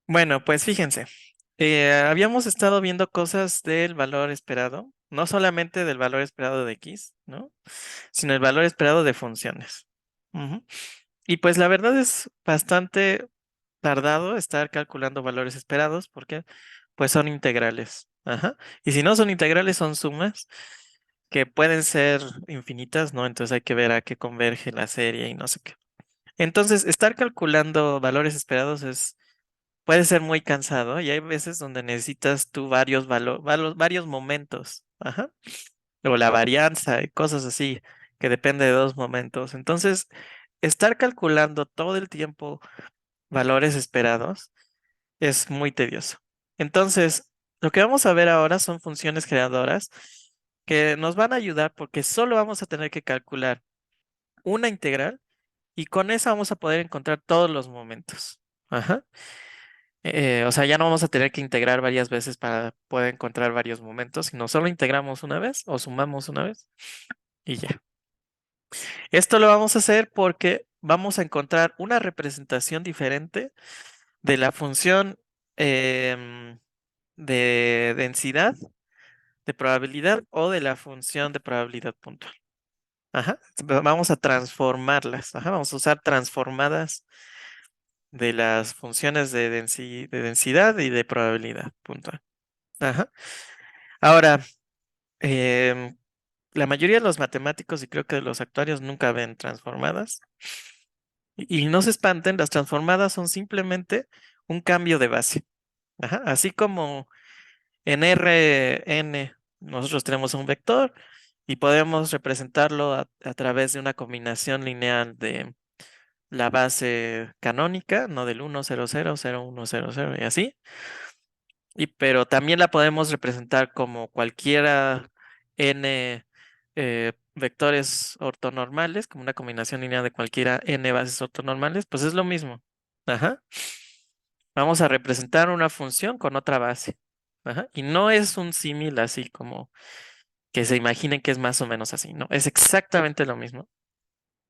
Bueno, pues fíjense, habíamos estado viendo cosas del valor esperado, no solamente del valor esperado de X, ¿no? Sino el valor esperado de funciones. Ujú. Y pues la verdad es bastante tardado estar calculando valores esperados porque pues son integrales. Ajá. Y si no son integrales, son sumas que pueden ser infinitas, ¿no? Entonces hay que ver a qué converge la serie y no sé qué. Entonces, estar calculando valores esperados puede ser muy cansado y hay veces donde necesitas tú varios momentos. Ajá. O la varianza y cosas así, que depende de dos momentos. Entonces, estar calculando todo el tiempo valores esperados es muy tedioso. Entonces, lo que vamos a ver ahora son funciones generadoras que nos van a ayudar porque solo vamos a tener que calcular una integral y con esa vamos a poder encontrar todos los momentos. Ajá. O sea, ya no vamos a tener que integrar varias veces para poder encontrar varios momentos, sino solo integramos una vez o sumamos una vez y ya. Esto lo vamos a hacer porque vamos a encontrar una representación diferente de la función em, de densidad, de probabilidad o de la función de probabilidad puntual. Ajá. Vamos a transformarlas. Ajá. Vamos a usar transformadas de las funciones de densidad y de probabilidad puntual. Ajá. Ahora, em, la mayoría de los matemáticos y creo que de los actuarios nunca ven transformadas. Y no se espanten, las transformadas son simplemente un cambio de base. Ajá. Así como en Rn nosotros tenemos un vector y podemos representarlo a través de una combinación lineal de la base canónica, no del 1, 0, 0, 0, 1, 0, 0 y así. Pero también la podemos representar como cualquiera n vectores ortonormales, como una combinación lineal de cualquiera n bases ortonormales, pues es lo mismo. Ajá. Vamos a representar una función con otra base. Ajá. Y no es un símil así como que se imaginen que es más o menos así, ¿no? Es exactamente lo mismo.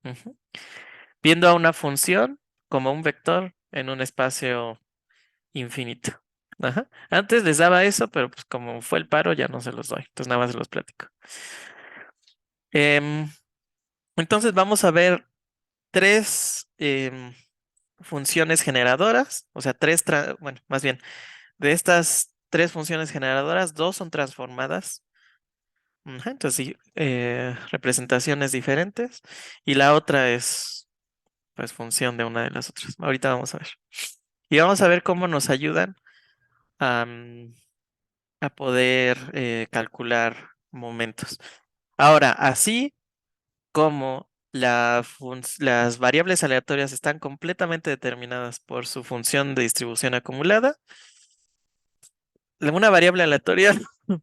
Ujú. Viendo a una función como un vector en un espacio infinito. Ajá. Antes les daba eso, pero pues como fue el paro, ya no se los doy. Entonces nada más se los platico. Em, entonces vamos a ver tres funciones generadoras, o sea, bueno, más bien, de estas tres funciones generadoras, dos son transformadas. Ajá. Entonces sí, representaciones diferentes. Y la otra es, pues, función de una de las otras. Ahorita vamos a ver. Y vamos a ver cómo nos ayudan a, a poder calcular momentos. Ahora, así como las variables aleatorias están completamente determinadas por su función de distribución acumulada, una variable aleatoria,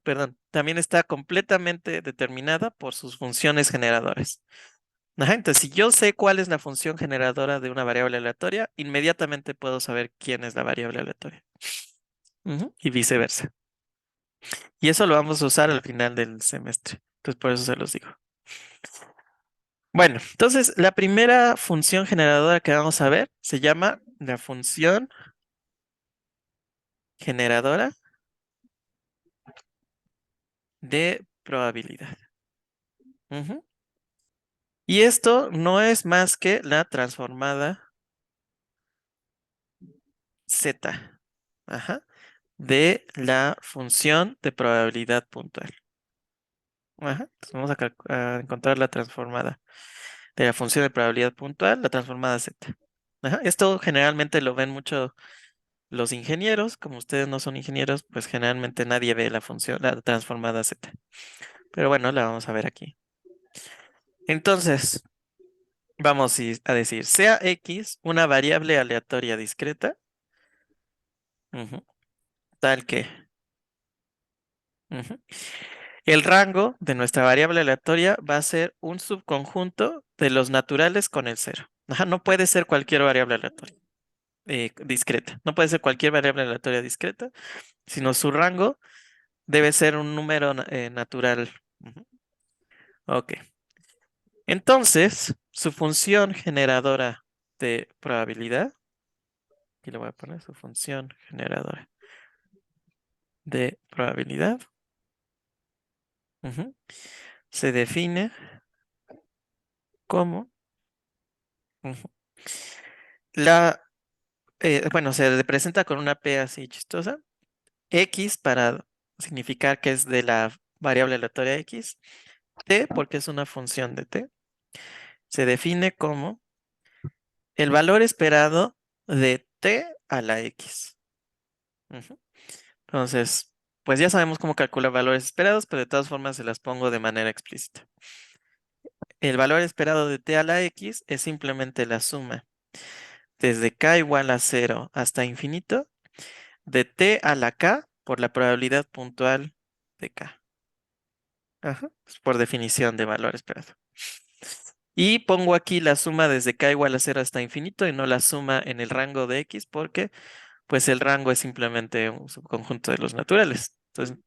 perdón, también está completamente determinada por sus funciones generadoras. Ajá, entonces, si yo sé cuál es la función generadora de una variable aleatoria, inmediatamente puedo saber quién es la variable aleatoria. Ujú. Y viceversa. Y eso lo vamos a usar al final del semestre. Entonces, por eso se los digo. Bueno, entonces la primera función generadora que vamos a ver se llama la función generadora de probabilidad. Ujú. Y esto no es más que la transformada z, ajá, de la función de probabilidad puntual. Ajá. Entonces vamos a encontrar la transformada de la función de probabilidad puntual, la transformada z. Ajá. Esto generalmente lo ven mucho los ingenieros. Como ustedes no son ingenieros, pues generalmente nadie ve la función, la transformada z. Pero bueno, la vamos a ver aquí. Entonces, vamos a decir, sea x una variable aleatoria discreta, ujú, tal que ujú, el rango de nuestra variable aleatoria va a ser un subconjunto de los naturales con el cero. Ajá, no puede ser cualquier variable aleatoria discreta. No puede ser cualquier variable aleatoria discreta, sino su rango debe ser un número natural. Ujú. Ok. Entonces, su función generadora de probabilidad Aquí le voy a poner su función generadora de probabilidad. Se define como bueno, se representa con una P así chistosa. X para significar que es de la variable aleatoria X. T porque es una función de T. Se define como el valor esperado de T a la X. Entonces, pues ya sabemos cómo calcular valores esperados, pero de todas formas se las pongo de manera explícita. El valor esperado de T a la X es simplemente la suma desde K igual a 0 hasta infinito de T a la K por la probabilidad puntual de K. Ajá, pues por definición de valor esperado. Y pongo aquí la suma desde K igual a 0 hasta infinito y no la suma en el rango de X porque pues el rango es simplemente un subconjunto de los naturales. Entonces,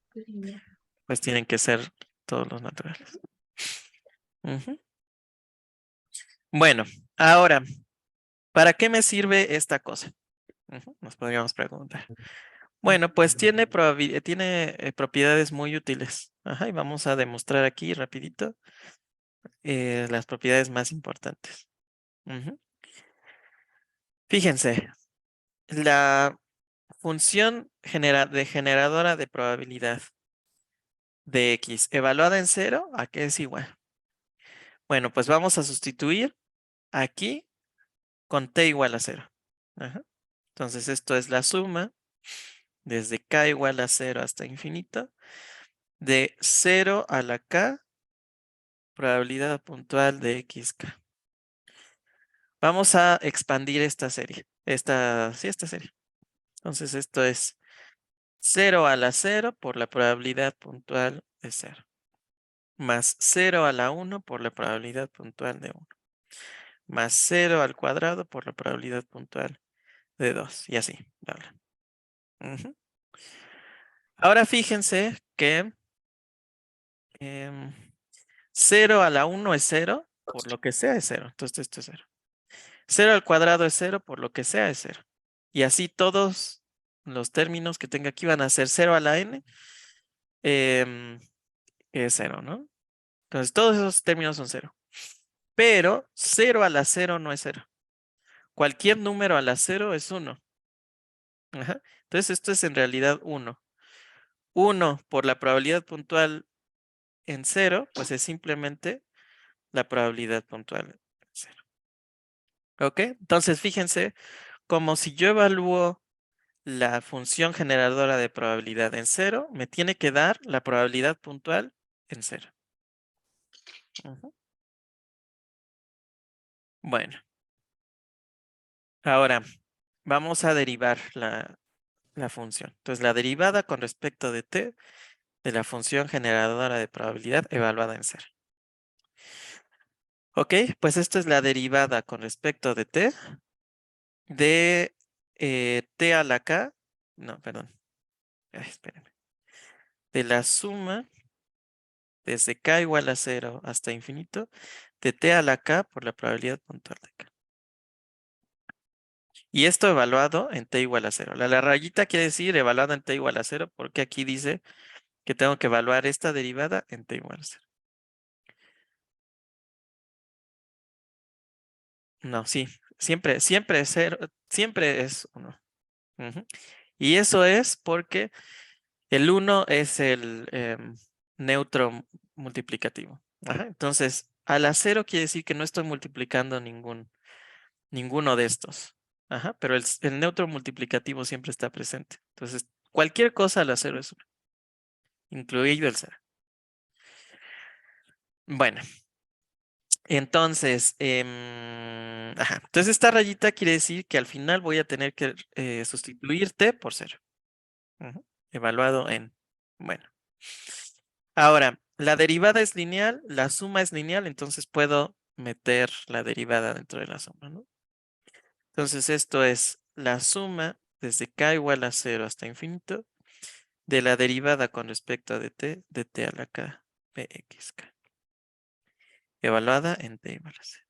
pues tienen que ser todos los naturales. Bueno, ahora, ¿para qué me sirve esta cosa? Nos podríamos preguntar. Bueno, pues tiene, propiedades muy útiles. Ajá, y vamos a demostrar aquí rapidito las propiedades más importantes. Fíjense, la función generadora de probabilidad de X evaluada en 0, ¿a qué es igual? Bueno, pues vamos a sustituir aquí con T igual a 0. Ajá. Entonces esto es la suma desde K igual a 0 hasta infinito de 0 a la K probabilidad puntual de XK. Vamos a expandir esta serie. Esta serie. Entonces esto es 0 a la 0 por la probabilidad puntual de 0. Más 0 a la 1 por la probabilidad puntual de 1. Más 0 al cuadrado por la probabilidad puntual de 2. Y así, bla, bla. Ahora fíjense que 0 a la 1 es 0, por lo que sea es 0. Entonces esto es 0. 0 al cuadrado es 0, por lo que sea es 0. Y así todos los términos que tenga aquí van a ser 0 a la n, es 0, ¿no? Entonces todos esos términos son 0. Pero 0 a la 0 no es 0. Cualquier número a la 0 es 1. Ajá. Entonces esto es en realidad 1. 1 por la probabilidad puntual en 0, pues es simplemente la probabilidad puntual en 0. ¿Ok? Entonces fíjense, como si yo evalúo la función generadora de probabilidad en 0, me tiene que dar la probabilidad puntual en 0. Bueno, ahora vamos a derivar la función. Entonces la derivada con respecto de t de la función generadora de probabilidad evaluada en 0. Ok, pues esto es la derivada con respecto de t de t a la k, no, perdón, espérenme, de la suma desde k igual a 0 hasta infinito de t a la k por la probabilidad puntual de k. Y esto evaluado en t igual a 0. La rayita quiere decir evaluado en t igual a 0 porque aquí dice que tengo que evaluar esta derivada en t igual a 0. No, sí, siempre es 0, siempre es 1. Y eso es porque el 1 es el neutro multiplicativo. Ajá. Entonces, a la 0 quiere decir que no estoy multiplicando ninguno de estos. Ajá. Pero el neutro multiplicativo siempre está presente. Entonces, cualquier cosa a la 0 es 1, incluido el 0. Bueno, entonces, ajá. Entonces esta rayita quiere decir que al final voy a tener que sustituir t por 0. Evaluado en. Bueno. Ahora, la derivada es lineal, la suma es lineal, entonces puedo meter la derivada dentro de la suma, ¿no? Entonces esto es la suma desde k igual a 0 hasta infinito de la derivada con respecto de t a la k pxk, evaluada en t igual a 0.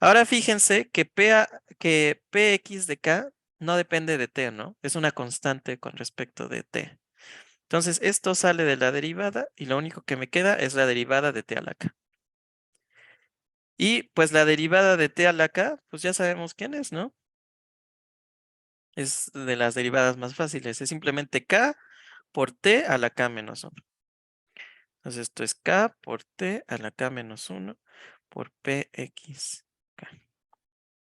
Ahora fíjense que px de k no depende de t, ¿no? Es una constante con respecto de t. Entonces, esto sale de la derivada y lo único que me queda es la derivada de t a la k. Y pues la derivada de t a la k, pues ya sabemos quién es, ¿no? Es de las derivadas más fáciles. Es simplemente k por t a la k menos 1. Entonces esto es k por t a la k menos 1 por px k,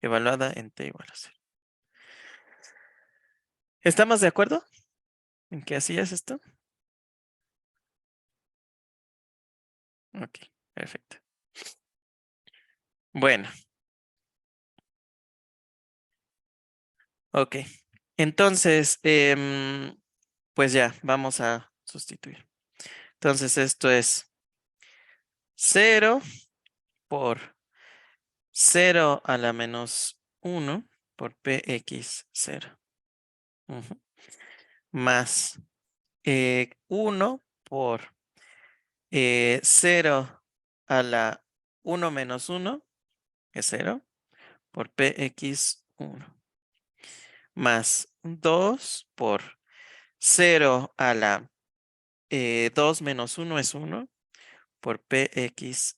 evaluada en t igual a 0. ¿Estamos de acuerdo en que así es esto? Ok, perfecto. Bueno, ok. Entonces, pues ya, vamos a sustituir. Entonces esto es 0 por 0 a la menos 1 por px0. Más 1 por 0 a la 1 menos 1, que es 0, por px1. Más 2 por 0 a la 2 menos 1 es 1 por px2.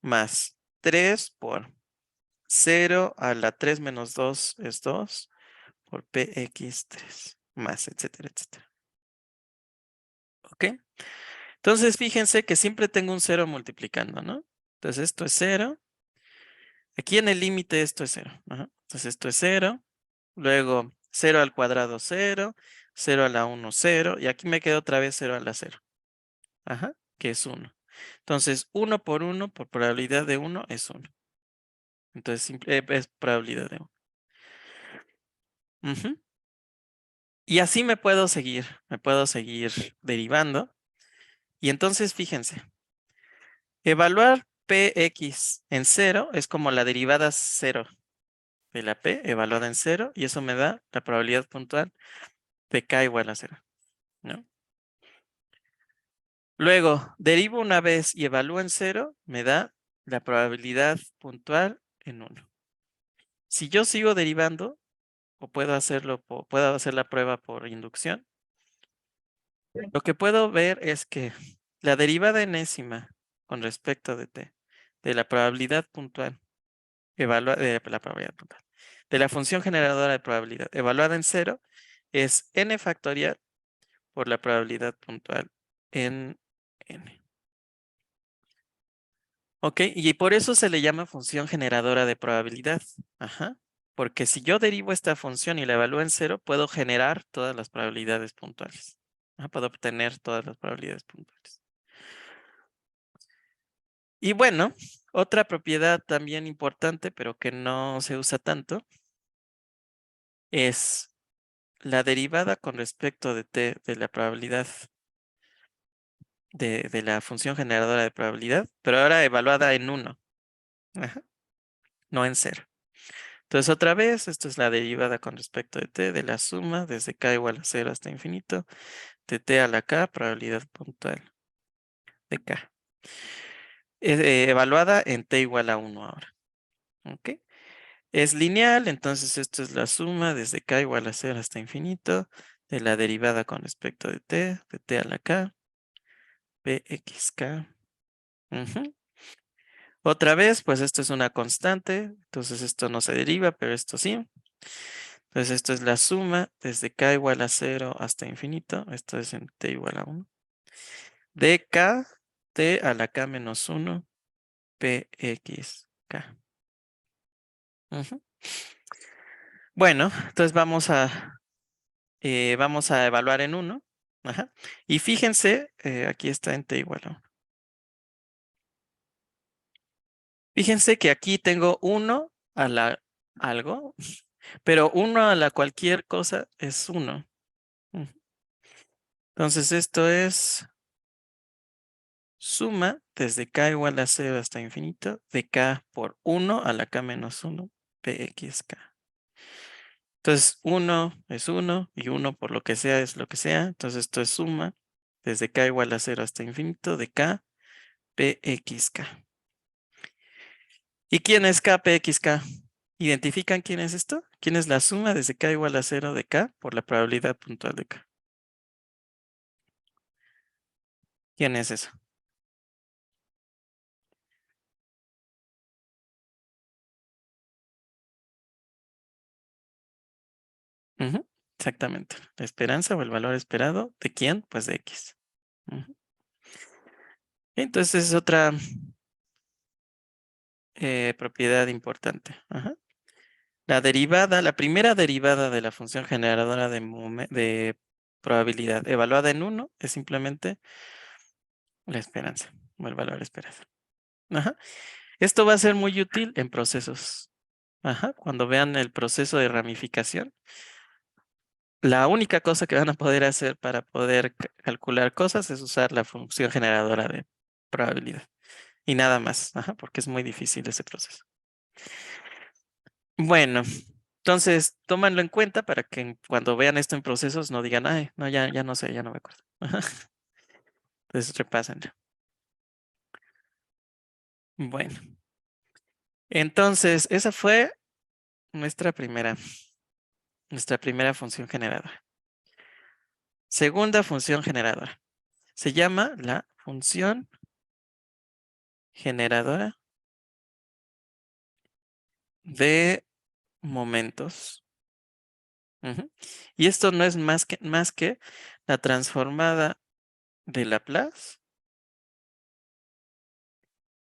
Más 3 por 0 a la 3 menos 2 es 2 por px3. Más, etcétera, etcétera. ¿Ok? Entonces, fíjense que siempre tengo un 0 multiplicando, ¿no? Entonces, esto es 0. Aquí en el límite esto es 0. Ajá. Entonces, esto es 0. Luego, 0 al cuadrado, 0. 0 a la 1, 0. Y aquí me queda otra vez 0 a la 0. Ajá, que es 1. Entonces, 1 por 1, por probabilidad de 1, es 1. Entonces, es probabilidad de 1. Ujú. Y así me puedo seguir derivando. Y entonces, fíjense, evaluar px en 0 es como la derivada 0 de la p evaluada en 0 y eso me da la probabilidad puntual de k igual a 0, ¿no? Luego, derivo una vez y evalúo en 0, me da la probabilidad puntual en 1. Si yo sigo derivando, o puedo puedo hacer la prueba por inducción, lo que puedo ver es que la derivada enésima con respecto de t, de la probabilidad puntual, de la función generadora de probabilidad evaluada en 0, es n factorial por la probabilidad puntual en n. Ok, y por eso se le llama función generadora de probabilidad. Ajá. Porque si yo derivo esta función y la evalúo en 0, puedo generar todas las probabilidades puntuales. Puedo obtener todas las probabilidades puntuales. Y bueno, otra propiedad también importante, pero que no se usa tanto, es la derivada con respecto de t de la probabilidad de la función generadora de probabilidad, pero ahora evaluada en 1, no en 0. Entonces otra vez, esto es la derivada con respecto de t de la suma desde k igual a 0 hasta infinito de t a la k, probabilidad puntual de k. Evaluada en t igual a 1 ahora. ¿Ok? Es lineal, entonces esto es la suma desde k igual a 0 hasta infinito de la derivada con respecto de t a la k, pxk. Otra vez, pues esto es una constante, entonces esto no se deriva, pero esto sí. Entonces esto es la suma desde k igual a 0 hasta infinito, esto es en t igual a 1, de k, t a la k menos 1, pxk. Bueno, entonces vamos a evaluar en 1. Ajá. Y fíjense, aquí está en t igual a 1. Fíjense que aquí tengo 1 a la algo, pero 1 a la cualquier cosa es 1. Entonces esto es suma desde k igual a 0 hasta infinito de k por 1 a la k menos 1 pxk. Entonces 1 es 1 y 1 por lo que sea es lo que sea. Entonces esto es suma desde k igual a 0 hasta infinito de k pxk. ¿Y quién es k pxk? ¿Identifican quién es esto? ¿Quién es la suma desde k igual a 0 de k por la probabilidad puntual de k? ¿Quién es eso? Ujú, exactamente. La esperanza o el valor esperado, ¿de quién? Pues de x. Ujú. Entonces es otra propiedad importante. Ajá. La primera derivada de la función generadora de probabilidad evaluada en 1 es simplemente la esperanza o el valor esperado. Ajá. Esto va a ser muy útil en procesos. Ajá. Cuando vean el proceso de ramificación, la única cosa que van a poder hacer para poder calcular cosas es usar la función generadora de probabilidad. Y nada más, ajá, porque es muy difícil ese proceso. Bueno, entonces tómanlo en cuenta para que cuando vean esto en procesos no digan, ay, no, ya no sé, ya no me acuerdo. Ajá. Entonces repásenlo. Bueno, entonces esa fue nuestra primera función generadora. Segunda función generadora. Se llama la función generadora de momentos. Ujú. Y esto no es más que la transformada de Laplace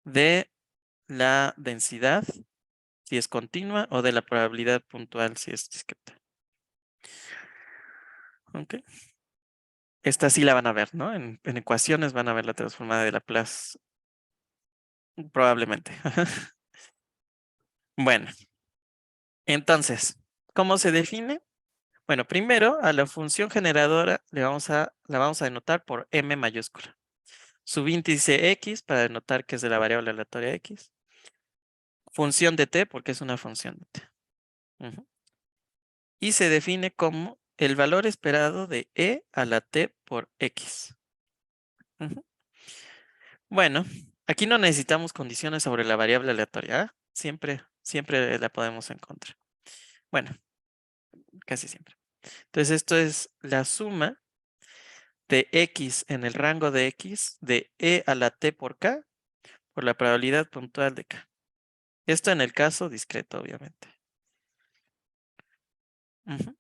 de la densidad, si es continua, o de la probabilidad puntual, si es discreta. ¿Ok? Esta sí la van a ver, ¿no? En ecuaciones van a ver la transformada de Laplace, probablemente. Bueno, entonces, ¿cómo se define? Bueno, primero a la función generadora la vamos a denotar por m mayúscula. Subíndice x para denotar que es de la variable aleatoria x. Función de t porque es una función de t. Ujú. Y se define como el valor esperado de e a la t por x. Ujú. Bueno, aquí no necesitamos condiciones sobre la variable aleatoria. ¿Ah? Siempre la podemos encontrar. Bueno, casi siempre. Entonces esto es la suma de x en el rango de x de e a la t por k por la probabilidad puntual de k. Esto en el caso discreto, obviamente. Ujú.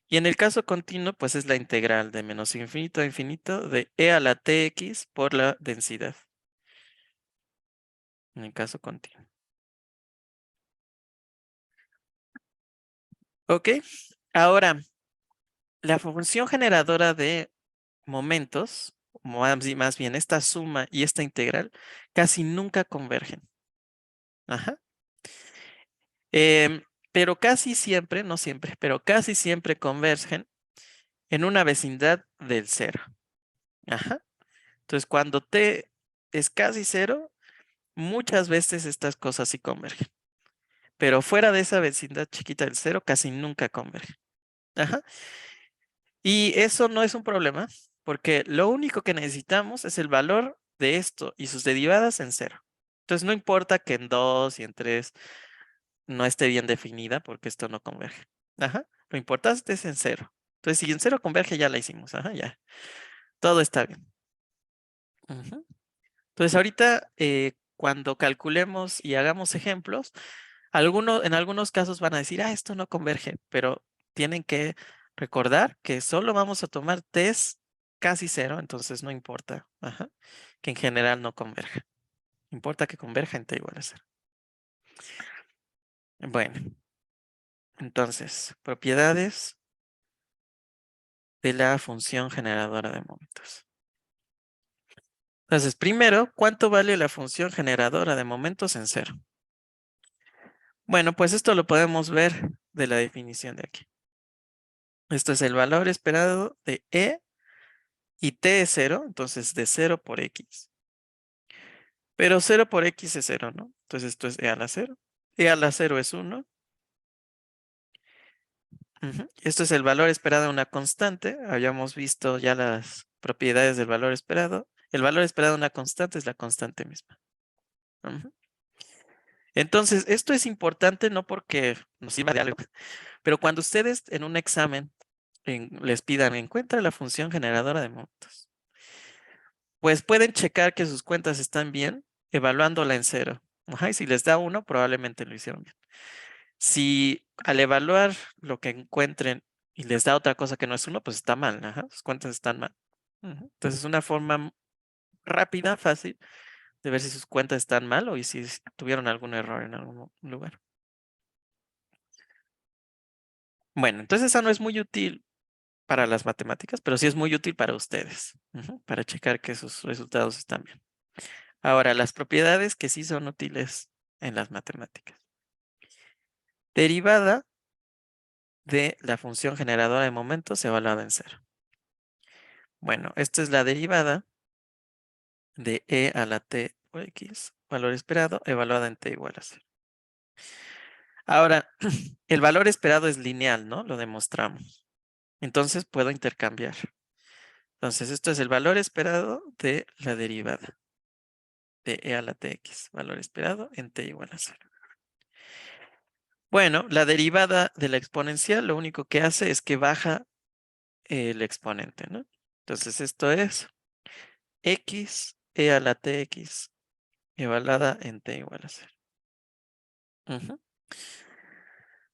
Y en el caso continuo, pues es la integral de menos infinito a infinito de e a la tx por la densidad. En el caso continuo. Ok. Ahora, la función generadora de momentos, más bien esta suma y esta integral, casi nunca convergen. Ajá. Em, pero casi siempre, no siempre, pero casi siempre convergen en una vecindad del cero. Ajá. Entonces, cuando t es casi cero, muchas veces estas cosas sí convergen. Pero fuera de esa vecindad chiquita del cero, casi nunca convergen. Ajá. Y eso no es un problema, porque lo único que necesitamos es el valor de esto y sus derivadas en cero. Entonces, no importa que en 2 y en 3 no esté bien definida, porque esto no converge. Ajá. Lo importante es en cero. Entonces, si en cero converge, ya la hicimos. Ajá, ya. Todo está bien. Ujú. Entonces, ahorita, cuando calculemos y hagamos ejemplos, en algunos casos van a decir, esto no converge, pero tienen que recordar que solo vamos a tomar test casi cero, entonces no importa, ajá, que en general no converja. Importa que converja en t igual a cero. Bueno, entonces, propiedades de la función generadora de momentos. Entonces, primero, ¿cuánto vale la función generadora de momentos en cero? Bueno, pues esto lo podemos ver de la definición de aquí. Esto es el valor esperado de e y t es cero, entonces de 0 por x. Pero 0 por x es 0, ¿no? Entonces esto es e a la 0. E a la 0 es 1. Ujú. Esto es el valor esperado de una constante. Habíamos visto ya las propiedades del valor esperado. El valor esperado de una constante es la constante misma. Ujú. Entonces, esto es importante no porque nos sirva de algo, pero cuando ustedes en un examen les pidan encuentra la función generadora de momentos, pues pueden checar que sus cuentas están bien evaluándola en 0. Ajá, y si les da 1, probablemente lo hicieron bien. Si al evaluar lo que encuentren y les da otra cosa que no es 1, pues está mal. Ajá, sus cuentas están mal. Entonces, es una forma rápida, fácil, de ver si sus cuentas están mal o si tuvieron algún error en algún lugar. Bueno, entonces esa no es muy útil para las matemáticas, pero sí es muy útil para ustedes, para checar que sus resultados están bien. Ahora, las propiedades que sí son útiles en las matemáticas. Derivada de la función generadora de momentos evaluada en 0. Bueno, esta es la derivada de e a la t por x, valor esperado, evaluada en t igual a 0. Ahora, el valor esperado es lineal, ¿no? Lo demostramos. Entonces puedo intercambiar. Entonces, esto es el valor esperado de la derivada de e a la tx, valor esperado en t igual a 0. Bueno, la derivada de la exponencial lo único que hace es que baja el exponente, ¿no? Entonces, esto es x e a la tx evaluada en t igual a 0.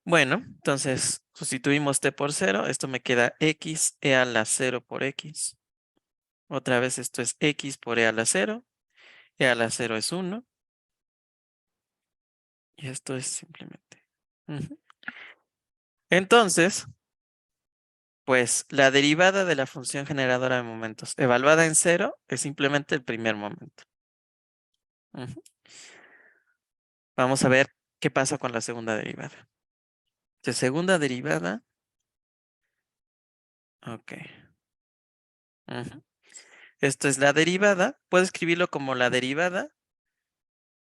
Bueno, entonces sustituimos t por 0. Esto me queda x e a la 0 por x. Otra vez esto es x por e a la 0. E a la 0 es 1. Y esto es simplemente. Entonces, pues la derivada de la función generadora de momentos evaluada en 0 es simplemente el primer momento. Vamos a ver qué pasa con la segunda derivada. De segunda derivada. Ok. Esto es la derivada. Puedo escribirlo como la derivada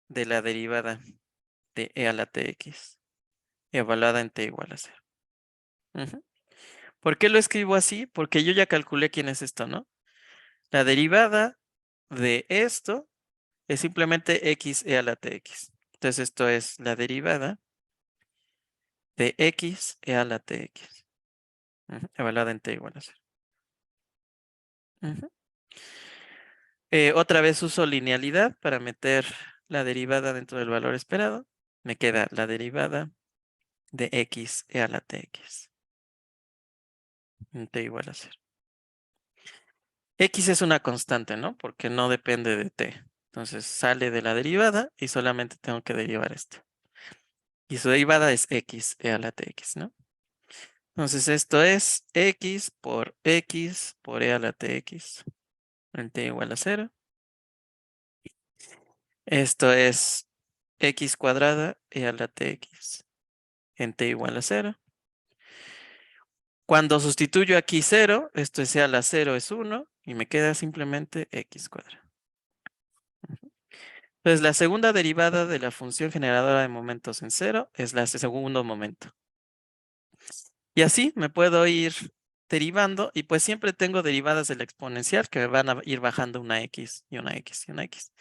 de la derivada de e a la tx evaluada en t igual a 0. ¿Por qué lo escribo así? Porque yo ya calculé quién es esto, ¿no? La derivada de esto es simplemente x e a la tx. Entonces esto es la derivada de x e a la tx evaluada en t igual a 0. Otra vez uso linealidad para meter la derivada dentro del valor esperado. Me queda la derivada de x e a la tx en t igual a 0. X es una constante, ¿no? Porque no depende de t. Entonces sale de la derivada y solamente tengo que derivar esto. Y su derivada es x e a la tx, ¿no? Entonces esto es x por e a la tx en t igual a 0. Esto es x cuadrada e a la tx en t igual a 0. Cuando sustituyo aquí 0, esto es e a la 0 es 1 y me queda simplemente x cuadrada. Entonces la segunda derivada de la función generadora de momentos en 0 es la segundo momento. Y así me puedo ir derivando y pues siempre tengo derivadas de la exponencial que me van a ir bajando una x y una x y una x.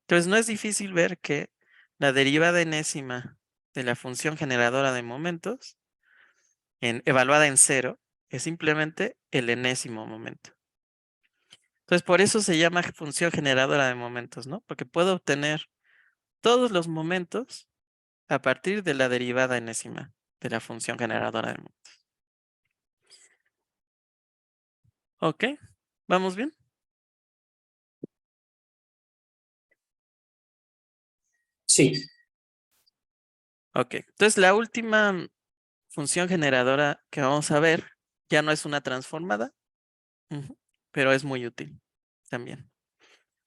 Entonces no es difícil ver que la derivada enésima de la función generadora de momentos evaluada en 0 es simplemente el enésimo momento. Entonces por eso se llama función generadora de momentos, ¿no? Porque puedo obtener todos los momentos a partir de la derivada enésima de la función generadora de momentos. ¿Ok? ¿Vamos bien? Sí, Ok. Entonces la última función generadora que vamos a ver ya no es una transformada, pero es muy útil también.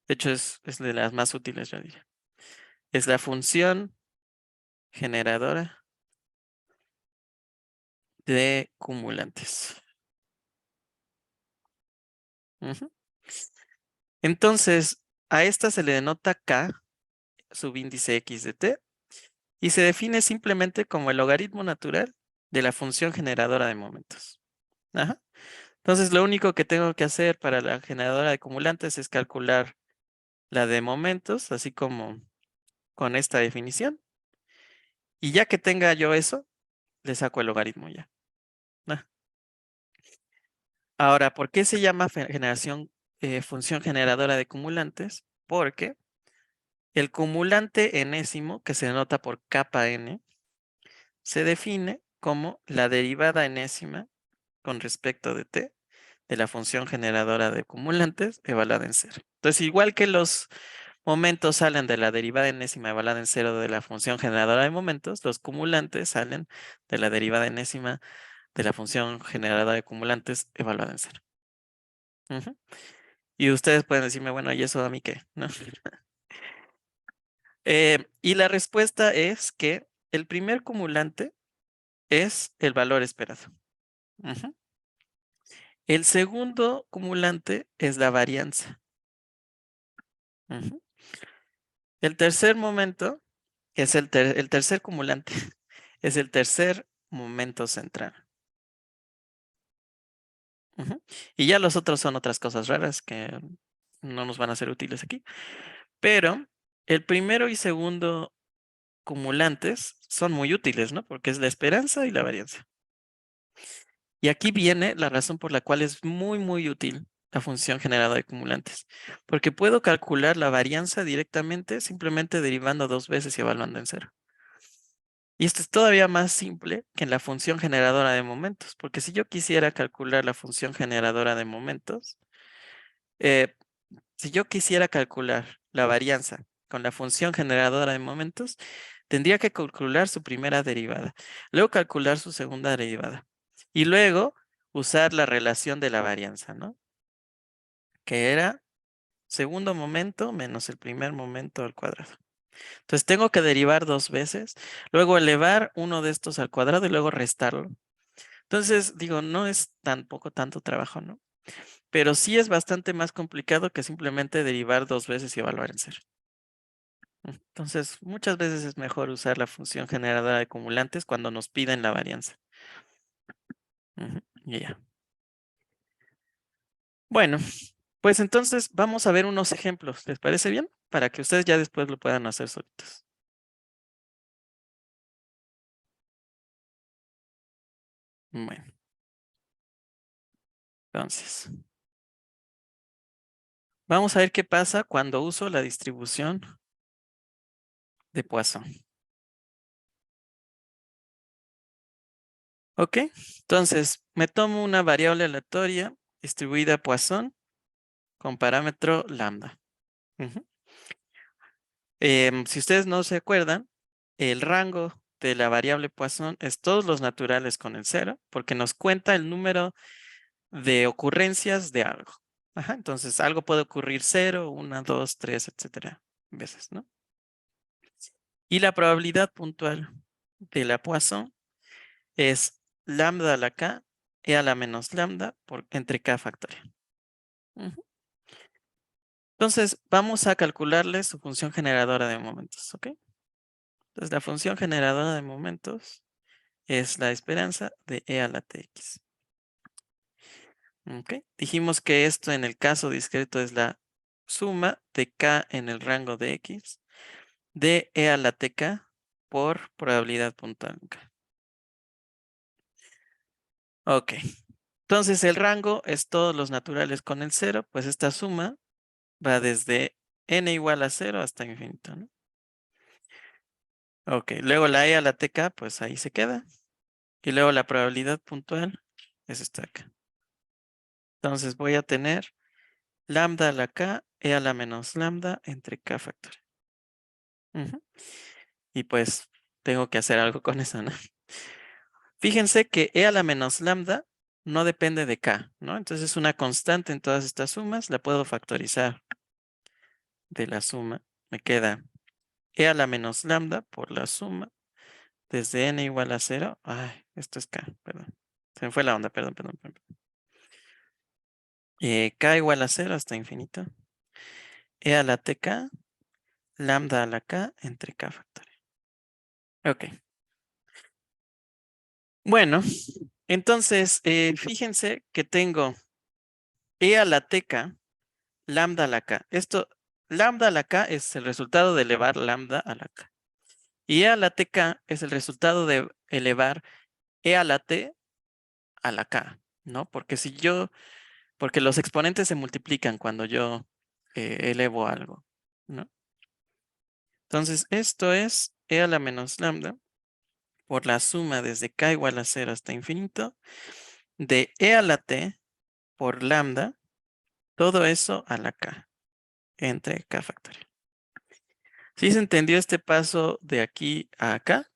De hecho, es de las más útiles, yo diría. Es la función generadora de cumulantes. Entonces, a esta se le denota K, subíndice X de T, y se define simplemente como el logaritmo natural de la función generadora de momentos. Entonces, lo único que tengo que hacer para la generadora de acumulantes es calcular la de momentos, así como con esta definición. Y ya que tenga yo eso, le saco el logaritmo ya. Ah. Ahora, ¿por qué se llama función generadora de cumulantes? Porque el cumulante enésimo, que se denota por kappa n, se define como la derivada enésima con respecto de t de la función generadora de cumulantes evaluada en cero. Entonces, igual que los momentos salen de la derivada enésima evaluada en cero de la función generadora de momentos, los cumulantes salen de la derivada enésima de la función generadora de cumulantes evaluada en cero. Ujú. Y ustedes pueden decirme, bueno, ¿y eso a mí qué? ¿No? Y la respuesta es que el primer cumulante es el valor esperado. Ujú. El segundo cumulante es la varianza. Ujú. El tercer momento es el tercer cumulante, es el tercer momento central. Ujú. Y ya los otros son otras cosas raras que no nos van a ser útiles aquí. Pero el primero y segundo cumulantes son muy útiles, ¿no? Porque es la esperanza y la varianza. Y aquí viene la razón por la cual es muy, muy útil la función generadora de cumulantes. Porque puedo calcular la varianza directamente simplemente derivando dos veces y evaluando en cero. Y esto es todavía más simple que en la función generadora de momentos. Porque si yo quisiera calcular la función generadora de momentos, eh, si yo quisiera calcular la varianza con la función generadora de momentos, tendría que calcular su primera derivada, luego calcular su segunda derivada y luego usar la relación de la varianza, ¿no? Que era segundo momento menos el primer momento al cuadrado. Entonces tengo que derivar dos veces, luego elevar uno de estos al cuadrado y luego restarlo. Entonces, digo, no es tampoco tanto trabajo, ¿no? Pero sí es bastante más complicado que simplemente derivar dos veces y evaluar en cero. Entonces, muchas veces es mejor usar la función generadora de acumulantes cuando nos piden la varianza. Y ya. Bueno, pues entonces vamos a ver unos ejemplos. ¿Les parece bien? Para que ustedes ya después lo puedan hacer solitos. Bueno, entonces, vamos a ver qué pasa cuando uso la distribución de Poisson. ¿Ok? Entonces, me tomo una variable aleatoria distribuida a Poisson con parámetro lambda. Ujú. Si ustedes no se acuerdan, el rango de la variable Poisson es todos los naturales con el cero, porque nos cuenta el número de ocurrencias de algo. Ajá, entonces algo puede ocurrir 0, 1, 2, 3, etcétera, veces, ¿no? Y la probabilidad puntual de la Poisson es lambda a la k, e a la menos lambda por entre k factorial. Ujú. Entonces, vamos a calcularle su función generadora de momentos, ¿ok? Entonces, la función generadora de momentos es la esperanza de e a la tx. ¿Ok? Dijimos que esto en el caso discreto es la suma de k en el rango de x de e a la tk por probabilidad puntual. Ok. Entonces el rango es todos los naturales con el cero, pues esta suma va desde n igual a 0 hasta infinito, ¿no? Ok, luego la e a la tk, pues ahí se queda. Y luego la probabilidad puntual es esta acá. Entonces voy a tener lambda a la k, e a la menos lambda entre k factorial. Ujú. Y pues tengo que hacer algo con eso, ¿no? Fíjense que e a la menos lambda no depende de k, ¿no? Entonces es una constante en todas estas sumas, la puedo factorizar de la suma. Me queda e a la menos lambda por la suma desde n igual a 0. Ay, esto es k, perdón. Se me fue la onda, perdón. K igual a 0 hasta infinito. E a la tk, lambda a la k entre k factorial. Ok. Bueno, entonces, fíjense que tengo e a la tk, lambda a la k. Esto, lambda a la k es el resultado de elevar lambda a la k. Y E a la TK es el resultado de elevar E a la T a la K, ¿no? Porque los exponentes se multiplican cuando yo elevo algo, ¿no? Entonces, esto es E a la menos lambda por la suma desde K igual a 0 hasta infinito de E a la T por lambda, todo eso a la K, entre K factorial. ¿Sí se entendió este paso de aquí a acá?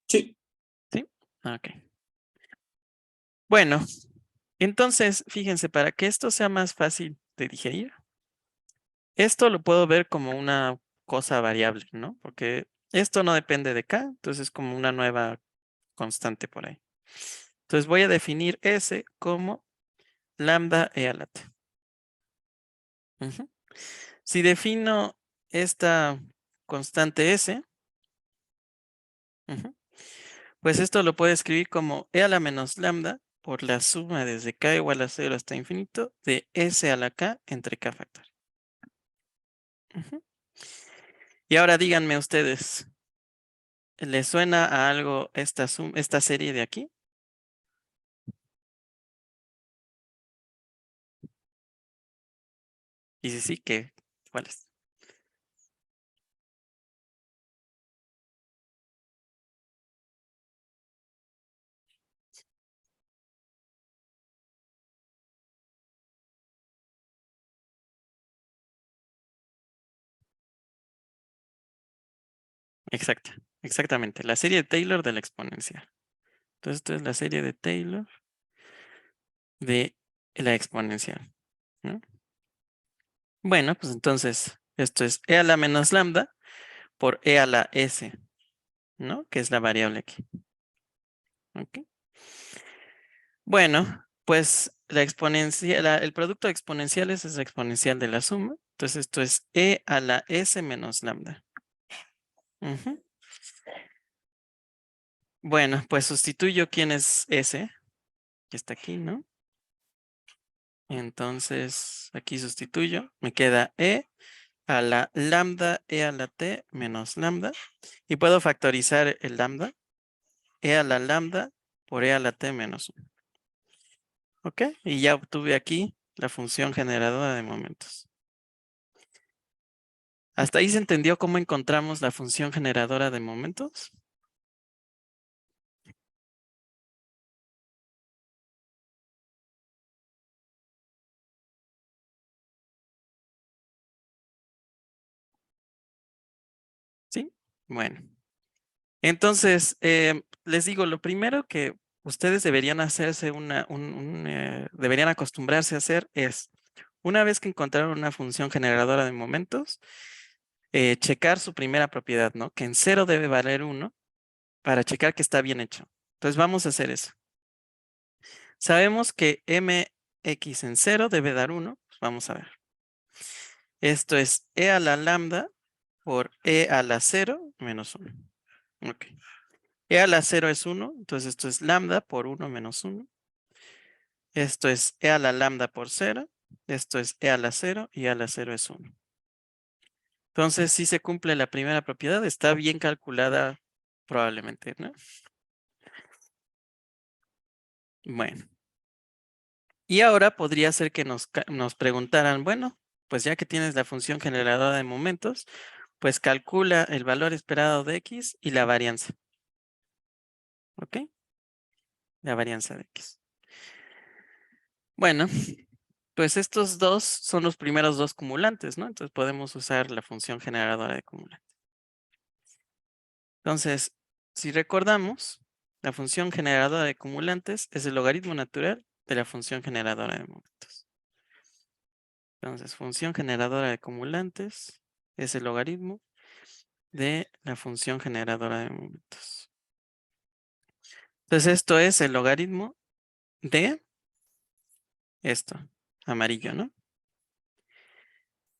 Sí. ¿Sí? Ok. Bueno, entonces, fíjense, para que esto sea más fácil de digerir, esto lo puedo ver como una cosa variable, ¿no? Porque esto no depende de K, entonces es como una nueva constante por ahí. Entonces voy a definir S como lambda E a la T. Ujú. Si defino esta constante S, ujú, pues esto lo puedo escribir como E a la menos lambda por la suma desde K igual a 0 hasta infinito de S a la K entre K factorial. Ujú. Y ahora díganme ustedes, ¿les suena a algo esta serie de aquí? Y si sí, ¿cuál es? Exactamente. La serie de Taylor de la exponencial. Entonces, esto es la serie de Taylor de la exponencial, ¿no? Bueno, pues entonces, esto es E a la menos lambda por E a la S, ¿no? Que es la variable aquí. ¿Ok? Bueno, pues la exponencial, el producto de exponenciales es la exponencial de la suma. Entonces, esto es E a la S menos lambda. Ujú. Bueno, pues sustituyo quién es S, que está aquí, ¿no? Entonces, aquí sustituyo, me queda E a la lambda E a la T menos lambda. Y puedo factorizar el lambda, E a la lambda por E a la T menos 1. ¿Ok? Y ya obtuve aquí la función generadora de momentos. ¿Hasta ahí se entendió cómo encontramos la función generadora de momentos? ¿Sí? Bueno. Entonces, les digo, lo primero que ustedes deberían hacerse deberían acostumbrarse a hacer es, una vez que encontraron una función generadora de momentos, checar su primera propiedad, ¿no? Que en 0 debe valer 1 para checar que está bien hecho. Entonces vamos a hacer eso. Sabemos que mx en 0 debe dar 1. Pues vamos a ver. Esto es e a la lambda por e a la 0 menos 1. Ok. E a la 0 es 1, entonces esto es lambda por 1 menos 1. Esto es e a la lambda por 0. Esto es e a la 0 y e a la 0 es 1. Entonces, si se cumple la primera propiedad, está bien calculada probablemente, ¿no? Bueno. Y ahora podría ser que nos preguntaran, bueno, pues ya que tienes la función generadora de momentos, pues calcula el valor esperado de x y la varianza. ¿Ok? La varianza de x. Bueno, pues estos dos son los primeros dos cumulantes, ¿no? Entonces podemos usar la función generadora de cumulante. Entonces, si recordamos, la función generadora de cumulantes es el logaritmo natural de la función generadora de momentos. Entonces, función generadora de cumulantes es el logaritmo de la función generadora de momentos. Entonces, esto es el logaritmo de esto, amarillo, ¿no?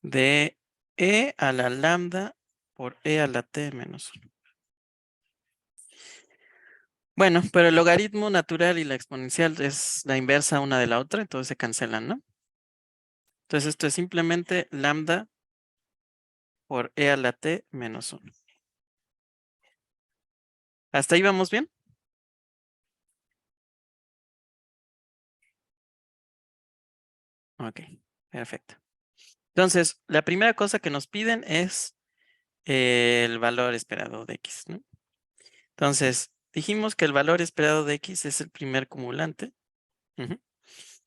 De e a la lambda por e a la t menos 1. Bueno, pero el logaritmo natural y la exponencial es la inversa una de la otra, entonces se cancelan, ¿no? Entonces esto es simplemente lambda por e a la t menos 1. ¿Hasta ahí vamos bien? Ok, perfecto. Entonces, la primera cosa que nos piden es el valor esperado de x, ¿no? Entonces, dijimos que el valor esperado de x es el primer cumulante. Ujú.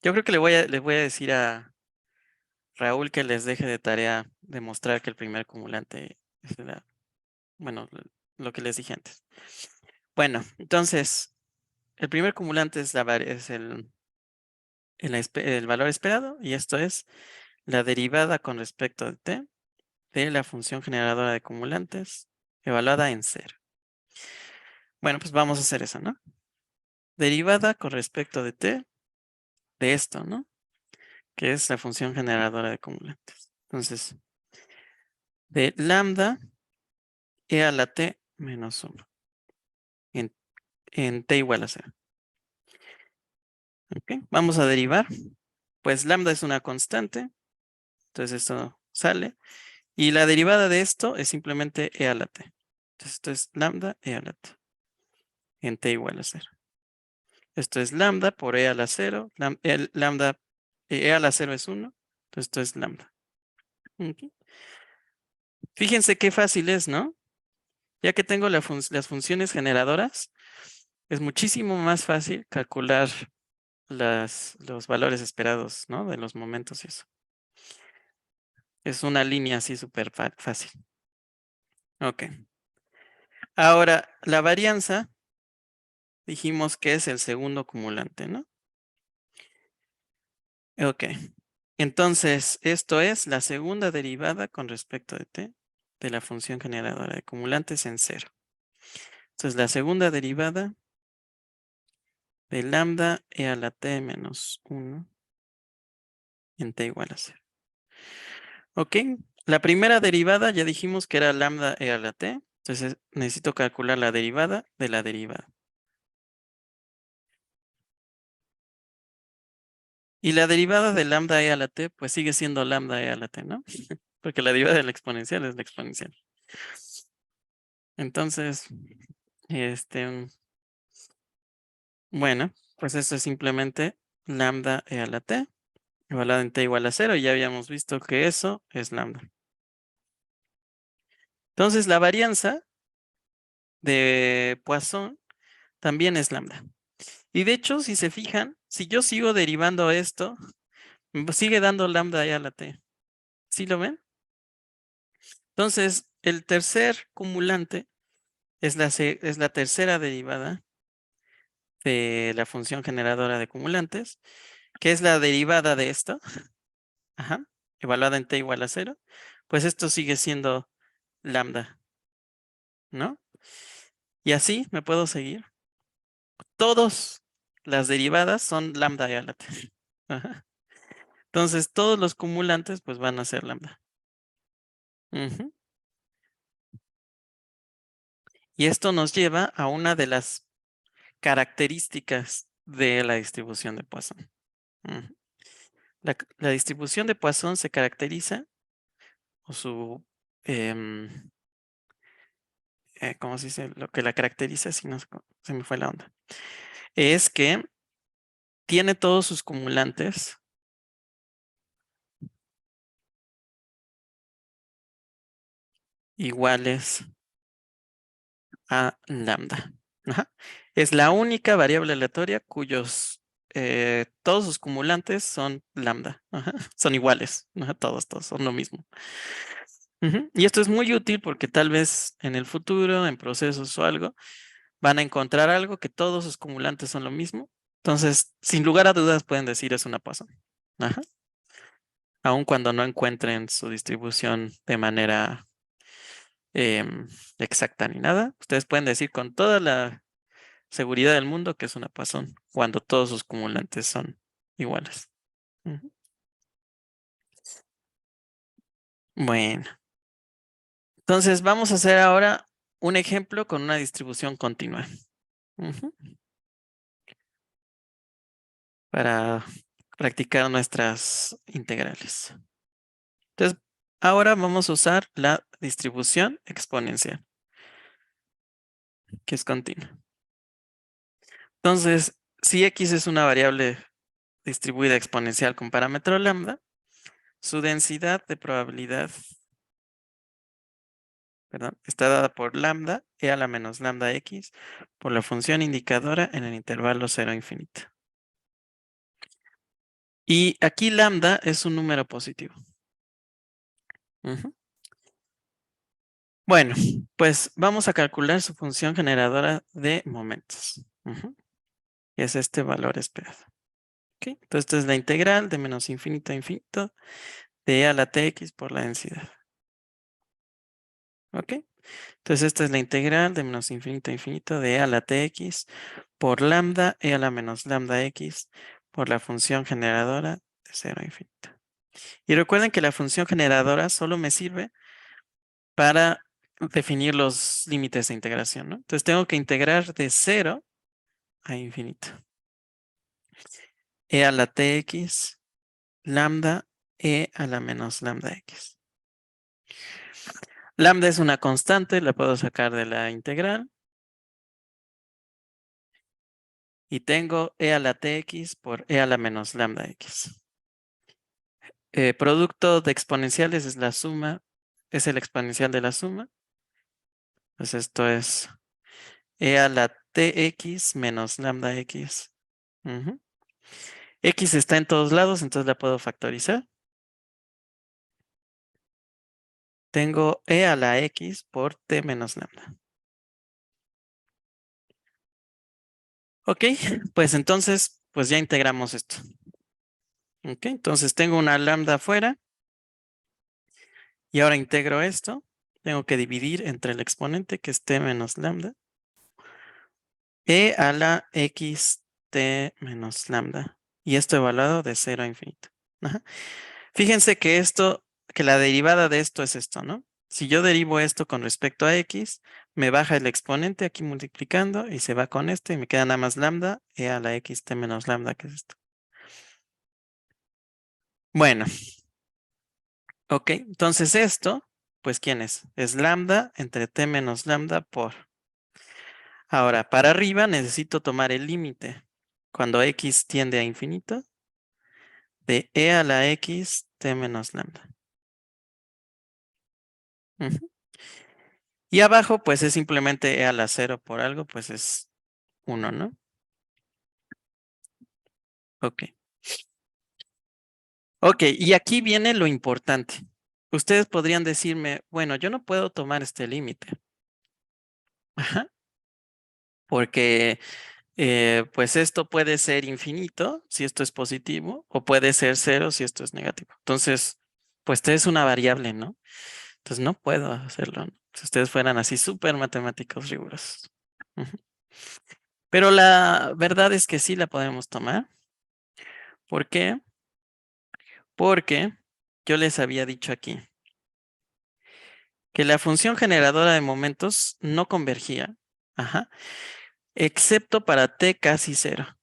Yo creo que le voy a decir a Raúl que les deje de tarea demostrar que el primer cumulante es bueno, lo que les dije antes. Bueno, entonces, el primer cumulante es, es el valor esperado y esto es la derivada con respecto de t de la función generadora de cumulantes evaluada en cero. Bueno, pues vamos a hacer eso, ¿no? Derivada con respecto de t de esto, ¿no? Que es la función generadora de cumulantes. Entonces, de lambda e a la t menos 1 en t igual a 0. ¿Ok? Vamos a derivar. Pues lambda es una constante, entonces esto sale. Y la derivada de esto es simplemente e a la t. Entonces esto es lambda e a la t en t igual a 0. Esto es lambda por e a la 0. El lambda e a la 0 es 1. Entonces esto es lambda. Ok. Fíjense qué fácil es, ¿no? Ya que tengo las funciones generadoras, es muchísimo más fácil calcular los valores esperados, ¿no? De los momentos y eso. Es una línea así súper fácil. Ok. Ahora, la varianza, dijimos que es el segundo cumulante, ¿no? Ok. Entonces, esto es la segunda derivada con respecto de t de la función generadora de cumulantes en cero. Entonces, la segunda derivada de lambda e a la t menos 1 en t igual a 0. Ok. La primera derivada ya dijimos que era lambda e a la t. Entonces, necesito calcular la derivada de la derivada. Y la derivada de lambda e a la t, pues sigue siendo lambda e a la t, ¿no? Porque la derivada de la exponencial es la exponencial. Entonces, bueno, pues esto es simplemente lambda e a la t, evaluado en t igual a 0, y ya habíamos visto que eso es lambda. Entonces, la varianza de Poisson también es lambda. Y de hecho, si se fijan, si yo sigo derivando esto, sigue dando lambda e a la t. ¿Sí lo ven? Entonces, el tercer cumulante es la tercera derivada de la función generadora de cumulantes, que es la derivada de esto, ajá, evaluada en t igual a 0, pues esto sigue siendo lambda, ¿no? Y así me puedo seguir. Todas las derivadas son lambda y a la t. Ajá. Entonces, todos los cumulantes pues van a ser lambda. Ujú. Y esto nos lleva a una de las características de la distribución de Poisson. Ujú. La distribución de Poisson se caracteriza, o su, em, ¿cómo se dice? Lo que la caracteriza, si no se me fue la onda, es que tiene todos sus cumulantes iguales a lambda. Ajá. Es la única variable aleatoria cuyos todos sus cumulantes son lambda. Ajá. Son iguales. Ajá. Todos son lo mismo. Ujú. Y esto es muy útil porque tal vez en el futuro, en procesos o algo, van a encontrar algo que todos sus cumulantes son lo mismo. Entonces, sin lugar a dudas, pueden decir es una Poisson. Ajá. Aun cuando no encuentren su distribución de manera exacta ni nada, ustedes pueden decir con toda la seguridad del mundo que es una Poisson cuando todos sus cumulantes son iguales. Ujú. Bueno, entonces vamos a hacer ahora un ejemplo con una distribución continua. Ujú. para practicar nuestras integrales. Entonces, ahora vamos a usar la distribución exponencial, que es continua. Entonces, si x es una variable distribuida exponencial con parámetro lambda, su densidad de probabilidad, perdón, está dada por lambda e a la menos lambda x por la función indicadora en el intervalo 0 a infinito. Y aquí lambda es un número positivo. Bueno, pues vamos a calcular su función generadora de momentos. Y es este valor esperado. ¿Okay? Entonces, esta es la integral de menos infinito a infinito de e a la tx por la densidad. ¿Ok? Entonces, esta es la integral de menos infinito a infinito de e a la tx por lambda e a la menos lambda x por la función generadora de 0 a infinito. Y recuerden que la función generadora solo me sirve para definir los límites de integración, ¿no? Entonces, tengo que integrar de 0 a infinito. E a la tx lambda e a la menos lambda x. Lambda es una constante, la puedo sacar de la integral. Y tengo e a la tx por e a la menos lambda x. Producto de exponenciales es la suma, es el exponencial de la suma. Pues esto es e a la tx menos lambda x. X está en todos lados, entonces la puedo factorizar. Tengo e a la x por t menos lambda. Ok, pues entonces, pues ya integramos esto. Ok, entonces tengo una lambda afuera. Y ahora integro esto. Tengo que dividir entre el exponente, que es t menos lambda, e a la x t menos lambda. Y esto evaluado de 0 a infinito. Ajá. Fíjense que esto, que la derivada de esto es esto, ¿no? Si yo derivo esto con respecto a x, me baja el exponente aquí multiplicando y se va con este y me queda nada más lambda e a la x t menos lambda, que es esto. Bueno, ok, entonces esto, pues ¿quién es? Es lambda entre t menos lambda por. Ahora, para arriba necesito tomar el límite cuando x tiende a infinito de e a la x t menos lambda. Y abajo, pues es simplemente e a la 0 por algo, pues es 1, ¿no? Ok. Ok, y aquí viene lo importante. Ustedes podrían decirme, bueno, yo no puedo tomar este límite. Ajá. Porque pues esto puede ser infinito si esto es positivo o puede ser 0 si esto es negativo. Entonces, pues t es una variable, ¿no? Entonces no puedo hacerlo, ¿no? Si ustedes fueran así súper matemáticos rigurosos. Pero la verdad es que sí la podemos tomar. ¿Por qué? Porque yo les había dicho aquí que la función generadora de momentos no convergía, excepto para t casi 0.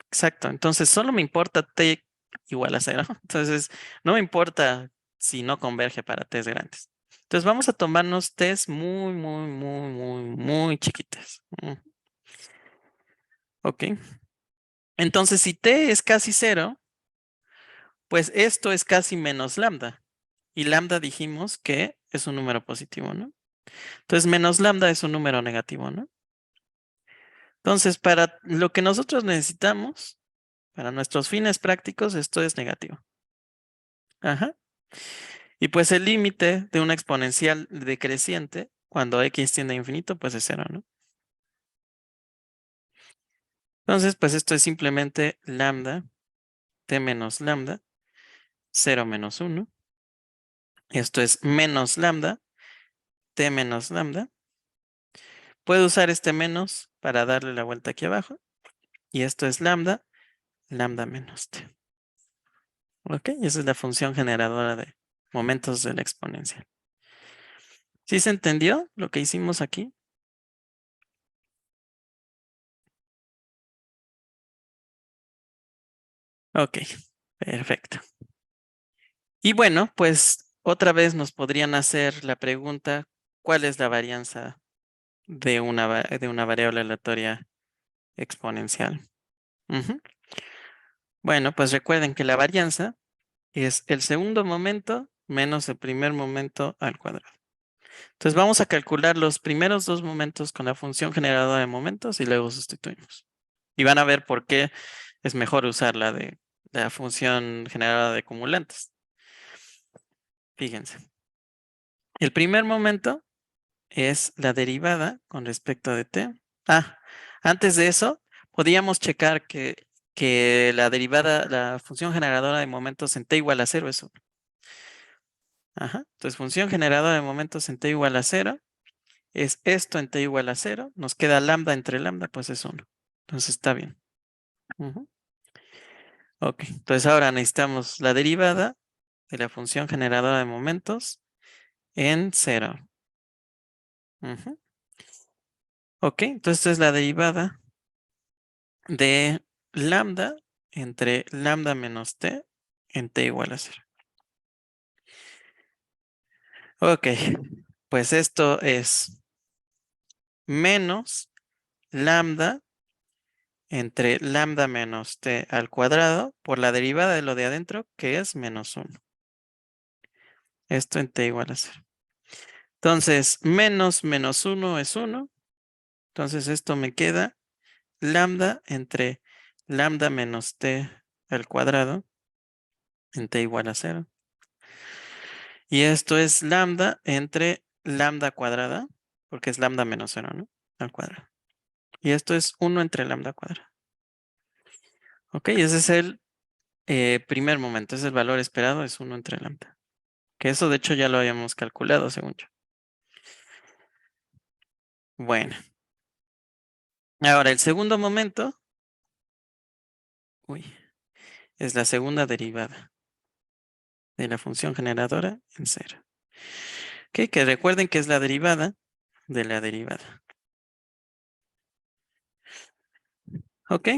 Exacto, entonces solo me importa t igual a 0. Entonces no me importa si no converge para t's grandes. Entonces vamos a tomarnos t's muy, muy, muy, muy, muy chiquitas. Ok. Entonces si t es casi 0, pues esto es casi menos lambda. Y lambda dijimos que es un número positivo, ¿no? Entonces menos lambda es un número negativo, ¿no? Entonces para lo que nosotros necesitamos, para nuestros fines prácticos, esto es negativo. Ajá. Y pues el límite de una exponencial decreciente, cuando x tiende a infinito, pues es 0, ¿no? Entonces, pues esto es simplemente lambda, t menos lambda, 0 menos 1. Esto es menos lambda, t menos lambda. Puedo usar este menos para darle la vuelta aquí abajo. Y esto es lambda, lambda menos t. Ok, y esa es la función generadora de momentos de la exponencial. ¿Sí se entendió lo que hicimos aquí? Ok, perfecto. Y bueno, pues otra vez nos podrían hacer la pregunta, ¿cuál es la varianza de de una variable aleatoria exponencial? Ujú. Bueno, pues recuerden que la varianza es el segundo momento menos el primer momento al cuadrado. Entonces vamos a calcular los primeros dos momentos con la función generadora de momentos y luego sustituimos. Y van a ver por qué es mejor usar la de la función generadora de acumulantes. Fíjense. El primer momento es la derivada con respecto de t. Antes de eso, podíamos checar que la derivada, la función generadora de momentos en t igual a 0 es 1. Ajá. Entonces, función generadora de momentos en t igual a 0 es esto en t igual a 0. Nos queda lambda entre lambda, pues es 1. Entonces, está bien. Ujú. Ok, entonces ahora necesitamos la derivada de la función generadora de momentos en 0. Ujú. Ok, entonces esta es la derivada de lambda entre lambda menos t en t igual a 0. Ok, pues esto es menos lambda entre lambda menos t al cuadrado por la derivada de lo de adentro, que es menos 1. Esto en t igual a 0. Entonces, menos menos 1 es 1. Entonces, esto me queda lambda entre lambda menos t al cuadrado en t igual a 0. Y esto es lambda entre lambda cuadrada, porque es lambda menos 0, ¿no? Al cuadrado. Y esto es 1 entre lambda cuadrada. Ok, ese es el primer momento. Es el valor esperado, es 1 entre lambda. Que eso de hecho ya lo habíamos calculado, según yo. Bueno. Ahora, el segundo momento, uy, es la segunda derivada de la función generadora en 0. Ok, que recuerden que es la derivada de la derivada. Ok,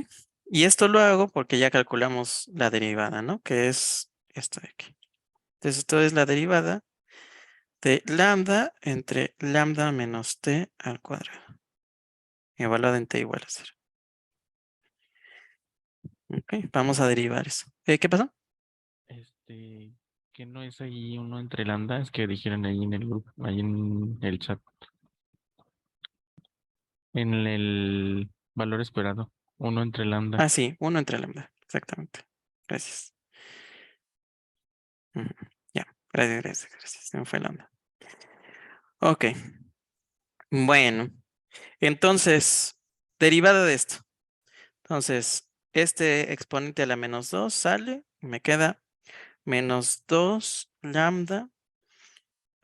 y esto lo hago porque ya calculamos la derivada, ¿no? Que es esto de aquí. Entonces, esto es la derivada de lambda entre lambda menos t al cuadrado, evaluada en t igual a 0. Ok, vamos a derivar eso. ¿Qué pasó? Que no es ahí uno entre lambda, es que dijeron ahí en el grupo, ahí en el chat, en el valor esperado, uno entre lambda. Ah, sí, 1 entre lambda, exactamente. Gracias. Ujú. Ya, gracias. Se me fue lambda. Ok, bueno, entonces, derivada de esto. Entonces, este exponente a la menos 2 sale, y me queda menos 2 lambda.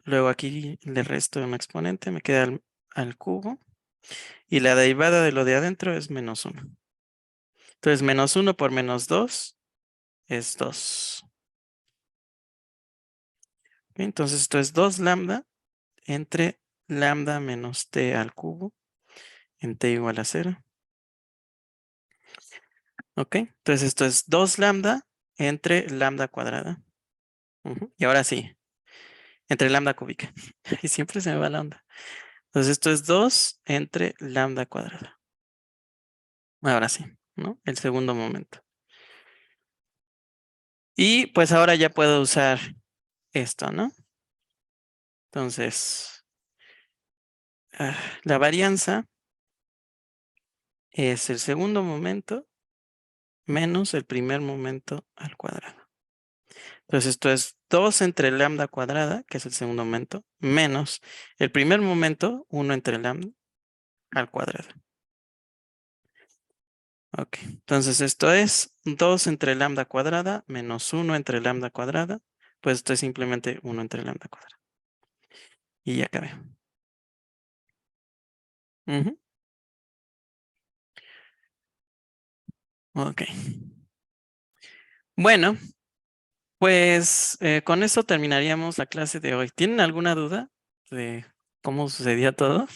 Luego aquí le resto un exponente, me queda al cubo. Y la derivada de lo de adentro es menos 1. Entonces, menos 1 por menos 2 es 2. Entonces, esto es 2 lambda entre lambda menos t al cubo en t igual a 0. ¿Ok? Entonces, esto es 2 lambda entre lambda cuadrada. Ujú. Y ahora sí, entre lambda cúbica. Y siempre se me va la onda. Entonces, esto es 2 entre lambda cuadrada. Ahora sí, ¿no? El segundo momento. Y pues ahora ya puedo usar esto, ¿no? Entonces, la varianza es el segundo momento menos el primer momento al cuadrado. Entonces, esto es 2 entre lambda cuadrada, que es el segundo momento, menos el primer momento, 1 entre lambda al cuadrado. Ok, entonces esto es 2 entre lambda cuadrada menos 1 entre lambda cuadrada. Pues esto es simplemente 1 entre lambda cuadrada. Y ya acabé. Ujú. Ok. Bueno, pues con eso terminaríamos la clase de hoy. ¿Tienen alguna duda de cómo sucedía todo?